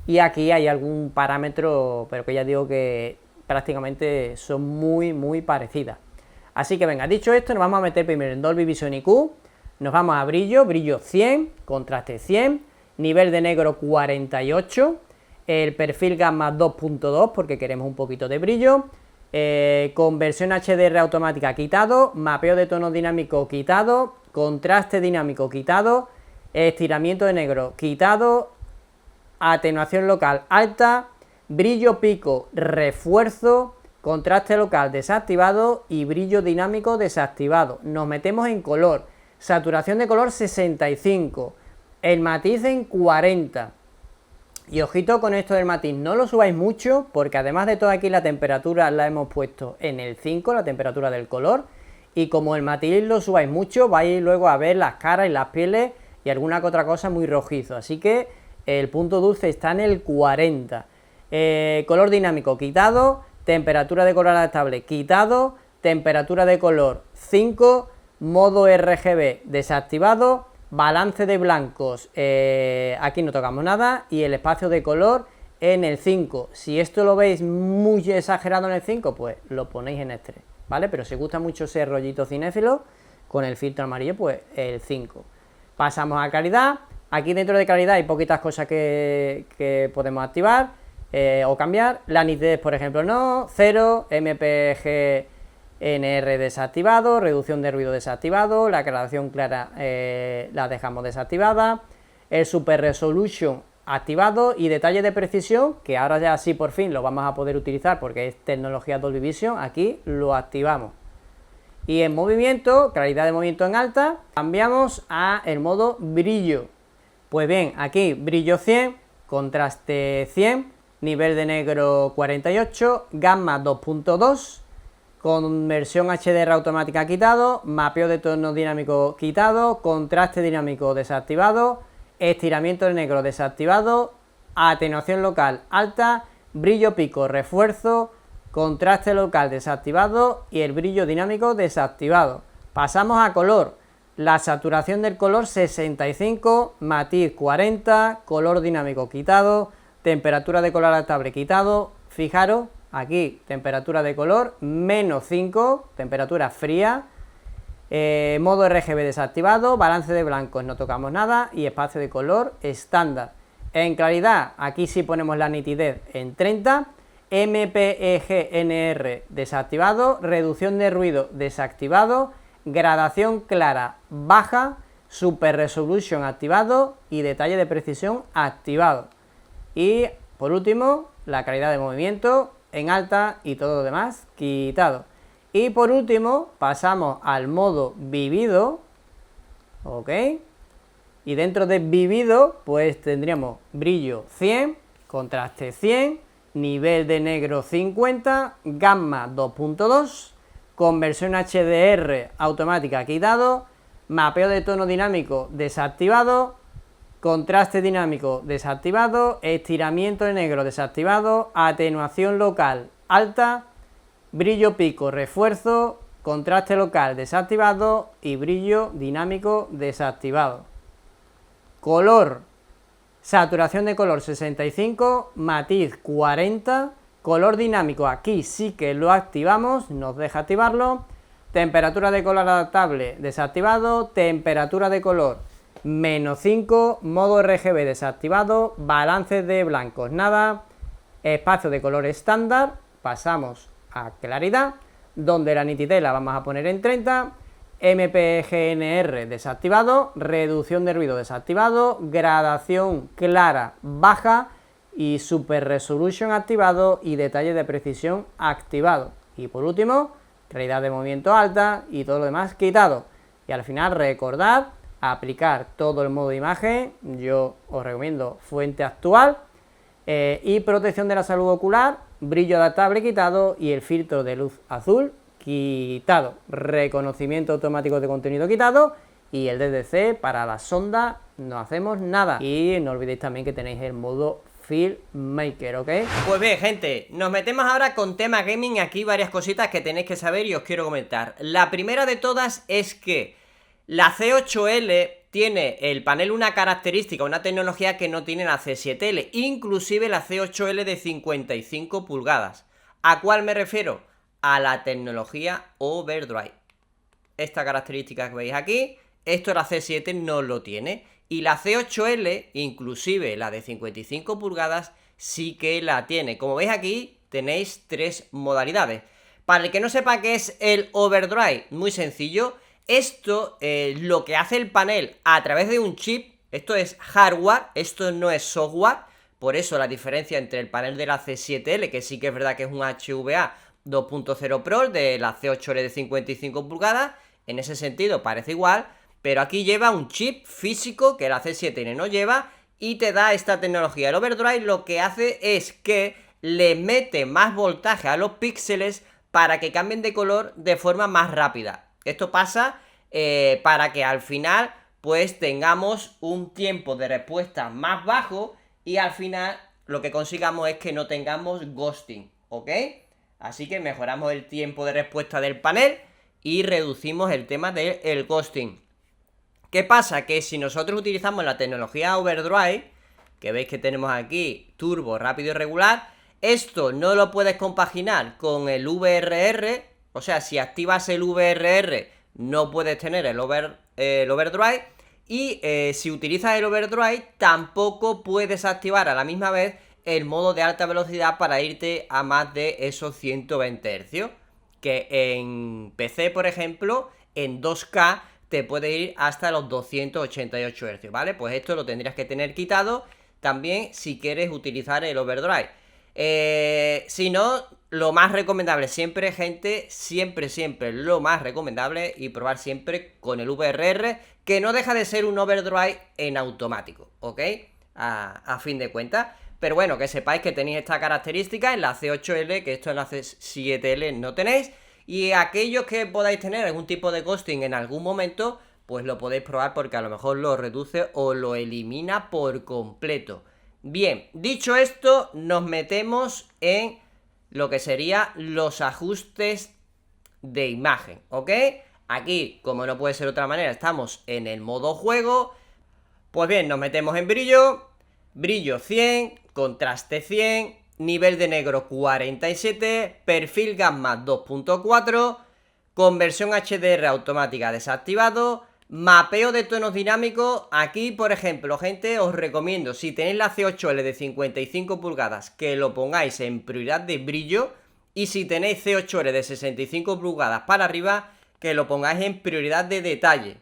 y aquí hay algún parámetro, pero que ya digo que prácticamente son muy parecidas. Así que venga, dicho esto, nos vamos a meter primero en Dolby Vision IQ, nos vamos a brillo 100, contraste 100, nivel de negro 48, el perfil gamma 2.2 porque queremos un poquito de brillo, conversión HDR automática quitado, mapeo de tono dinámico quitado, contraste dinámico quitado, estiramiento de negro quitado, atenuación local alta, brillo pico refuerzo, contraste local desactivado y brillo dinámico desactivado. Nos metemos en color, saturación de color 65, el matiz en 40. Y ojito con esto del matiz, no lo subáis mucho, porque además de todo aquí la temperatura la hemos puesto en el 5, la temperatura del color, y como el matiz lo subáis mucho, vais luego a ver las caras y las pieles y alguna que otra cosa muy rojizo, así que el punto dulce está en el 40. Color dinámico quitado, temperatura de color adaptable quitado, temperatura de color 5, modo RGB desactivado, balance de blancos, aquí no tocamos nada, y el espacio de color en el 5. Si esto lo veis muy exagerado en el 5, pues lo ponéis en el 3, ¿vale? Pero si gusta mucho ese rollito cinéfilo, con el filtro amarillo, pues el 5. Pasamos a calidad. Aquí dentro de calidad hay poquitas cosas que podemos activar o cambiar. La nitidez, por ejemplo, no, 0, MPG NR desactivado, reducción de ruido desactivado, la gradación clara la dejamos desactivada, el Super Resolution activado y detalle de precisión, que ahora ya sí por fin lo vamos a poder utilizar porque es tecnología Dolby Vision, aquí lo activamos. Y en movimiento, claridad de movimiento en alta, cambiamos a el modo brillo. Pues bien, aquí brillo 100, contraste 100, nivel de negro 48, gamma 2.2, conversión HDR automática quitado, mapeo de tono dinámico quitado, contraste dinámico desactivado, estiramiento de negro desactivado, atenuación local alta, brillo pico refuerzo, contraste local desactivado y el brillo dinámico desactivado. Pasamos a color, la saturación del color 65, matiz 40, color dinámico quitado, temperatura de color adaptable quitado. Fijaros, aquí temperatura de color menos 5, temperatura fría, modo RGB desactivado, balance de blancos no tocamos nada y espacio de color estándar. En claridad, aquí sí ponemos la nitidez en 30, MPEG-NR desactivado, reducción de ruido desactivado, gradación clara baja, Super Resolution activado y detalle de precisión activado. Y por último, la calidad de movimiento en alta y todo lo demás quitado. Y por último, pasamos al modo vivido, ¿ok? Y dentro de vivido, pues tendríamos brillo 100, contraste 100, nivel de negro 50, gamma 2.2, conversión HDR automática quitado, mapeo de tono dinámico desactivado, contraste dinámico desactivado, estiramiento de negro desactivado, atenuación local alta, brillo pico refuerzo, contraste local desactivado y brillo dinámico desactivado. Color, saturación de color 65, matiz 40, color dinámico aquí sí que lo activamos, nos deja activarlo. Temperatura de color adaptable desactivado, temperatura de color -5, modo RGB desactivado, balance de blancos nada, espacio de color estándar, pasamos a claridad, donde la nitidez la vamos a poner en 30, MPGNR desactivado, reducción de ruido desactivado, gradación clara baja y Super Resolution activado y detalle de precisión activado. Y por último, realidad de movimiento alta y todo lo demás quitado. Y al final recordad aplicar todo el modo de imagen, yo os recomiendo fuente actual, y protección de la salud ocular, brillo adaptable quitado y el filtro de luz azul quitado, reconocimiento automático de contenido quitado y el DDC para la sonda no hacemos nada. Y no olvidéis también que tenéis el modo Filmmaker, ¿ok? Pues bien, gente, nos metemos ahora con tema gaming. Aquí varias cositas que tenéis que saber y os quiero comentar. La primera de todas es que la C8L tiene el panel una característica, una tecnología que no tiene la C7L, inclusive la C8L de 55 pulgadas. ¿A cuál me refiero? A la tecnología Overdrive. Esta característica que veis aquí, esto la C7 no lo tiene. Y la C8L, inclusive la de 55 pulgadas, sí que la tiene. Como veis aquí, tenéis tres modalidades. Para el que no sepa qué es el Overdrive, muy sencillo. Esto, lo que hace el panel a través de un chip, esto es hardware, esto no es software. Por eso la diferencia entre el panel de la C7L, que sí que es verdad que es un HVA 2.0 Pro, de la C8L de 55 pulgadas, en ese sentido parece igual, pero aquí lleva un chip físico que la C7L no lleva y te da esta tecnología. El Overdrive lo que hace es que le mete más voltaje a los píxeles para que cambien de color de forma más rápida. Esto pasa para que al final pues tengamos un tiempo de respuesta más bajo y al final lo que consigamos es que no tengamos ghosting, ¿ok? Así que mejoramos el tiempo de respuesta del panel y reducimos el tema del ghosting. ¿Qué pasa? Que si nosotros utilizamos la tecnología Overdrive, que veis que tenemos aquí turbo, rápido y regular, esto no lo puedes compaginar con el VRR, o sea, si activas el VRR no puedes tener el Overdrive, y si utilizas el Overdrive tampoco puedes activar a la misma vez el modo de alta velocidad para irte a más de esos 120 Hz, que en PC, por ejemplo, en 2K te puede ir hasta los 288 Hz, ¿vale? Pues esto lo tendrías que tener quitado también si quieres utilizar el Overdrive. Si no, lo más recomendable siempre, gente, siempre lo más recomendable y probar siempre con el VRR, que no deja de ser un Overdrive en automático, ¿ok? A fin de cuentas. Pero bueno, que sepáis que tenéis esta característica en la C8L, que esto en la C7L no tenéis. Y aquellos que podáis tener algún tipo de ghosting en algún momento, pues lo podéis probar porque a lo mejor lo reduce o lo elimina por completo. Bien, dicho esto, nos metemos en lo que serían los ajustes de imagen, ¿ok? Aquí, como no puede ser de otra manera, estamos en el modo juego. Pues bien, nos metemos en brillo, brillo 100, contraste 100, nivel de negro 47, perfil gamma 2.4, conversión HDR automática desactivado, mapeo de tonos dinámicos. Aquí, por ejemplo, gente, os recomiendo, si tenéis la C8L de 55 pulgadas, que lo pongáis en prioridad de brillo, y si tenéis C8L de 65 pulgadas para arriba, que lo pongáis en prioridad de detalle,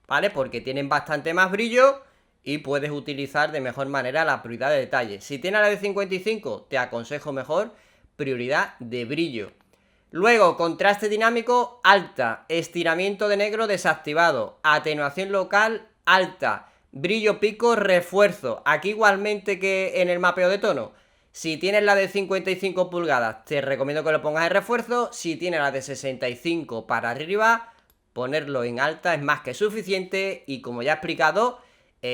¿vale? Porque tienen bastante más brillo y puedes utilizar de mejor manera la prioridad de detalle. Si tienes la de 55, te aconsejo mejor prioridad de brillo. Luego, contraste dinámico alta, estiramiento de negro desactivado, atenuación local alta, brillo pico refuerzo. Aquí igualmente que en el mapeo de tono. Si tienes la de 55 pulgadas, te recomiendo que lo pongas en refuerzo. Si tienes la de 65 para arriba, ponerlo en alta es más que suficiente. Y como ya he explicado,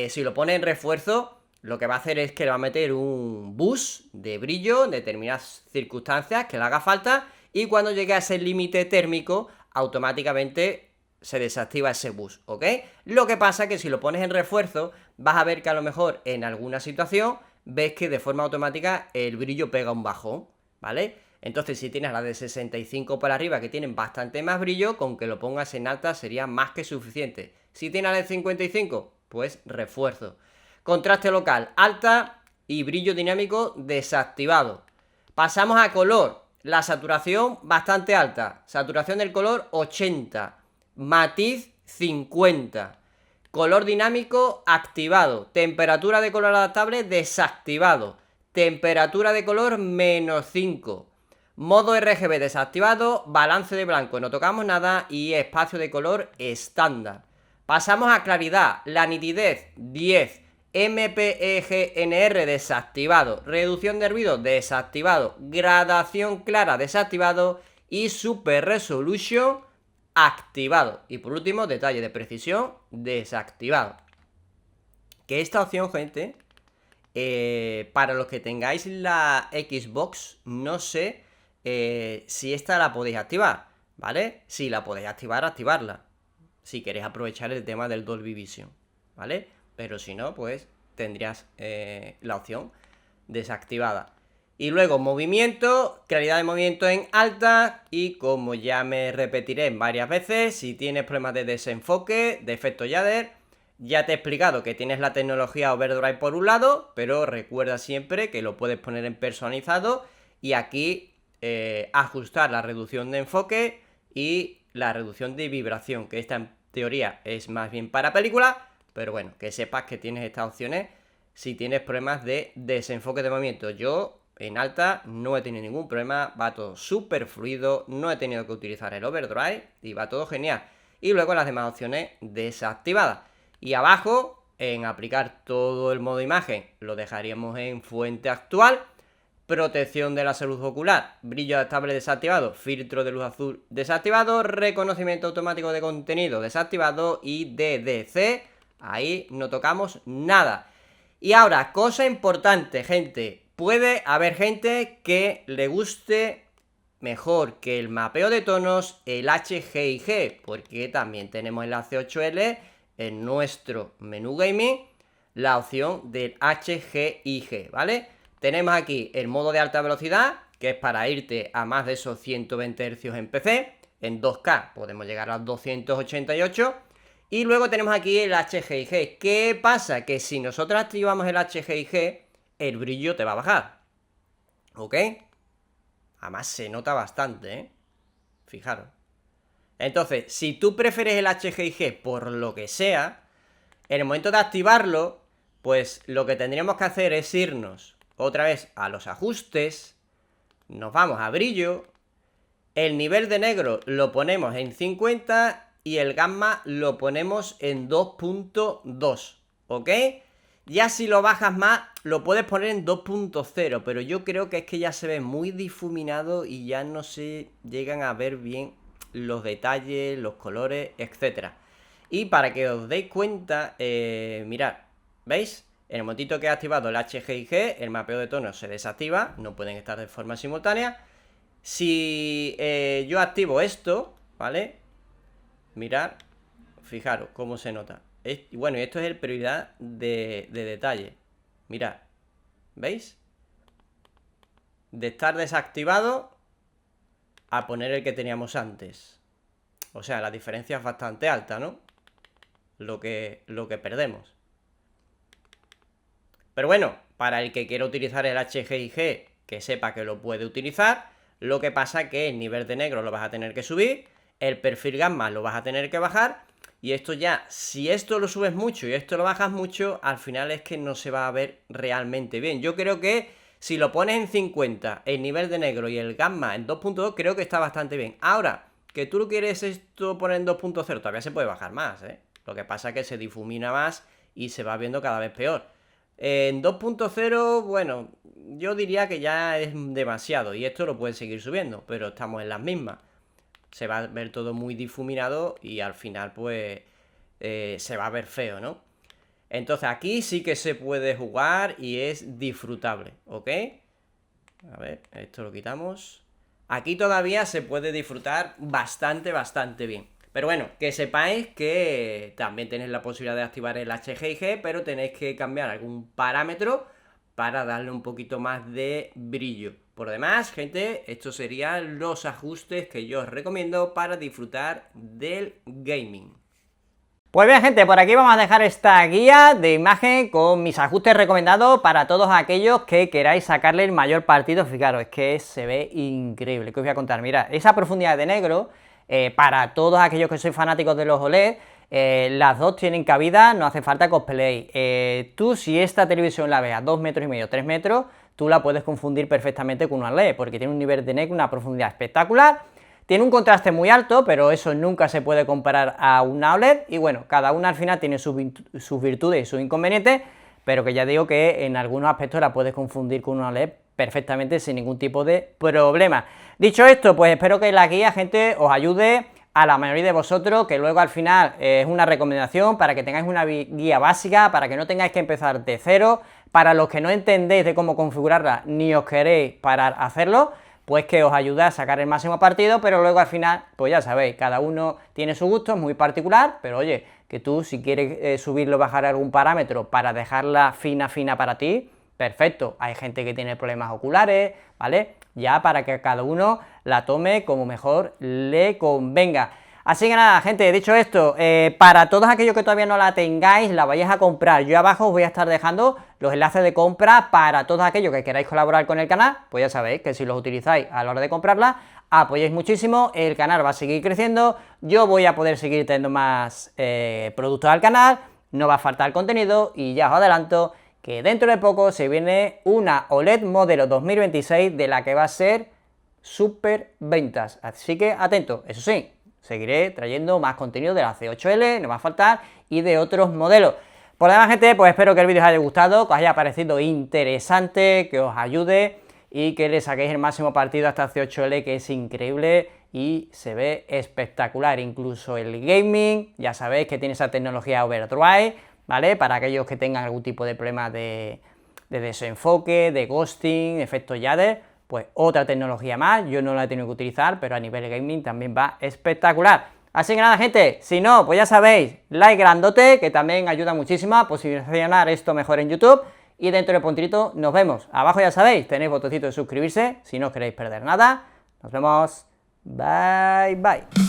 si lo pones en refuerzo, lo que va a hacer es que le va a meter un boost de brillo en determinadas circunstancias que le haga falta, y cuando llegue a ese límite térmico, automáticamente se desactiva ese bus, ¿ok? Lo que pasa es que si lo pones en refuerzo, vas a ver que a lo mejor en alguna situación ves que de forma automática el brillo pega un bajón, ¿vale? Entonces si tienes la de 65 para arriba, que tienen bastante más brillo, con que lo pongas en alta sería más que suficiente. Si tienes la de 55, pues refuerzo. Contraste local, alta, y brillo dinámico desactivado. Pasamos a color. La saturación bastante alta. Saturación del color 80. Matiz 50. Color dinámico activado. Temperatura de color adaptable desactivado. Temperatura de color -5. Modo RGB desactivado. Balance de blanco no tocamos nada. Y espacio de color estándar. Pasamos a claridad. La nitidez 10. MPEG-NR desactivado, reducción de ruido desactivado, gradación clara desactivado y Super Resolution activado. Y por último, detalle de precisión desactivado. Que esta opción, gente, para los que tengáis la Xbox, no sé si esta la podéis activar, ¿vale? Si la podéis activar, activarla, si queréis aprovechar el tema del Dolby Vision, ¿vale? Pero si no, pues tendrías la opción desactivada. Y luego movimiento, claridad de movimiento en alta. Y como ya me repetiré varias veces, si tienes problemas de desenfoque, de efecto shader, ya te he explicado que tienes la tecnología overdrive por un lado, pero recuerda siempre que lo puedes poner en personalizado y aquí ajustar la reducción de enfoque y la reducción de vibración, que esta en teoría es más bien para película. Pero bueno, que sepas que tienes estas opciones si tienes problemas de desenfoque de movimiento. Yo en alta no he tenido ningún problema, va todo súper fluido, no he tenido que utilizar el overdrive y va todo genial. Y luego las demás opciones desactivadas. Y abajo, en aplicar todo el modo imagen, lo dejaríamos en fuente actual. Protección de la salud ocular, brillo adaptable desactivado, filtro de luz azul desactivado, reconocimiento automático de contenido desactivado y DDC. Ahí no tocamos nada. Y ahora, cosa importante, gente. Puede haber gente que le guste mejor que el mapeo de tonos el HGIG, porque también tenemos en la C8L, en nuestro menú gaming, la opción del HGIG, ¿vale? Tenemos aquí el modo de alta velocidad, que es para irte a más de esos 120 Hz en PC. En 2K podemos llegar a los 288. Y luego tenemos aquí el HGIG. ¿Qué pasa? Que si nosotros activamos el HGIG, el brillo te va a bajar, ¿ok? Además se nota bastante, ¿eh? Fijaros. Entonces, si tú prefieres el HGIG por lo que sea, en el momento de activarlo, pues lo que tendríamos que hacer es irnos otra vez a los ajustes, nos vamos a brillo, el nivel de negro lo ponemos en 50 y el gamma lo ponemos en 2.2, ¿ok? Ya si lo bajas más, lo puedes poner en 2.0, pero yo creo que es que ya se ve muy difuminado y ya no se llegan a ver bien los detalles, los colores, etc. Y para que os deis cuenta, mirad, ¿veis? En el momentito que he activado el HGIG, el mapeo de tonos se desactiva, no pueden estar de forma simultánea. Si yo activo esto, ¿vale? Mirad, fijaros cómo se nota. Bueno, y esto es el prioridad de detalle. Mirad, ¿veis? De estar desactivado a poner el que teníamos antes. O sea, la diferencia es bastante alta, ¿no? Lo que perdemos. Pero bueno, para el que quiera utilizar el HGIG, que sepa que lo puede utilizar. Lo que pasa es que el nivel de negro lo vas a tener que subir, el perfil gamma lo vas a tener que bajar, y esto ya, si esto lo subes mucho y esto lo bajas mucho, al final es que no se va a ver realmente bien. Yo creo que si lo pones en 50, el nivel de negro y el gamma en 2.2, creo que está bastante bien. Ahora, que tú lo quieres esto poner en 2.0, todavía se puede bajar más, ¿eh? Lo que pasa es que se difumina más y se va viendo cada vez peor. En 2.0, bueno, yo diría que ya es demasiado y esto lo pueden seguir subiendo, pero estamos en las mismas. Se va a ver todo muy difuminado y al final pues se va a ver feo, ¿no? Entonces aquí sí que se puede jugar y es disfrutable, ¿ok? A ver, esto lo quitamos. aquí todavía se puede disfrutar bastante bien. Pero bueno, que sepáis que también tenéis la posibilidad de activar el HGIG, pero tenéis que cambiar algún parámetro para darle un poquito más de brillo. Por demás, gente, estos serían los ajustes que yo os recomiendo para disfrutar del gaming. Pues bien, gente, por aquí vamos a dejar esta guía de imagen con mis ajustes recomendados para todos aquellos que queráis sacarle el mayor partido. Fijaros, es que se ve increíble. ¿Qué os voy a contar? Mira, esa profundidad de negro, para todos aquellos que sois fanáticos de los OLED, las dos tienen cabida, no hace falta cosplay. Tú, si esta televisión la ves a 2,5 metros, 3 metros, tú la puedes confundir perfectamente con una LED, porque tiene un nivel de negro, una profundidad espectacular. Tiene un contraste muy alto, pero eso nunca se puede comparar a una OLED, y bueno, cada una al final tiene sus virtudes y sus inconvenientes, pero que ya digo que en algunos aspectos la puedes confundir con una OLED perfectamente sin ningún tipo de problema. Dicho esto, pues espero que la guía, gente, os ayude a la mayoría de vosotros, que luego al final es una recomendación para que tengáis una guía básica, para que no tengáis que empezar de cero, para los que no entendéis de cómo configurarla ni os queréis parar a hacerlo, pues que os ayude a sacar el máximo partido, pero luego al final, pues ya sabéis, cada uno tiene su gusto, es muy particular, pero oye, que tú si quieres subirlo o bajar algún parámetro para dejarla fina para ti, perfecto. Hay gente que tiene problemas oculares, ¿vale? Ya para que cada uno la tome como mejor le convenga. Así que nada, gente, dicho esto, para todos aquellos que todavía no la tengáis, la vayáis a comprar, yo abajo os voy a estar dejando los enlaces de compra para todos aquellos que queráis colaborar con el canal, pues ya sabéis que si los utilizáis a la hora de comprarla, apoyáis muchísimo, el canal va a seguir creciendo, yo voy a poder seguir teniendo más productos al canal, no va a faltar contenido, y ya os adelanto que dentro de poco se viene una OLED modelo 2026 de la que va a ser súper ventas, así que atento. Eso sí, seguiré trayendo más contenido de la C8L, no va a faltar, y de otros modelos. Por lo demás, gente, pues espero que el vídeo os haya gustado, que os haya parecido interesante, que os ayude y que le saquéis el máximo partido a esta C8L, que es increíble y se ve espectacular. Incluso el gaming, ya sabéis que tiene esa tecnología overdrive, ¿vale? Para aquellos que tengan algún tipo de problema de desenfoque, de ghosting, efecto shader, pues otra tecnología más. Yo no la he tenido que utilizar, pero a nivel gaming también va espectacular. Así que nada, gente, si no, pues ya sabéis, like grandote, que también ayuda muchísimo a posicionar esto mejor en YouTube, y dentro de puntito nos vemos. Abajo ya sabéis, tenéis botoncito de suscribirse, si no queréis perder nada. Nos vemos, bye bye.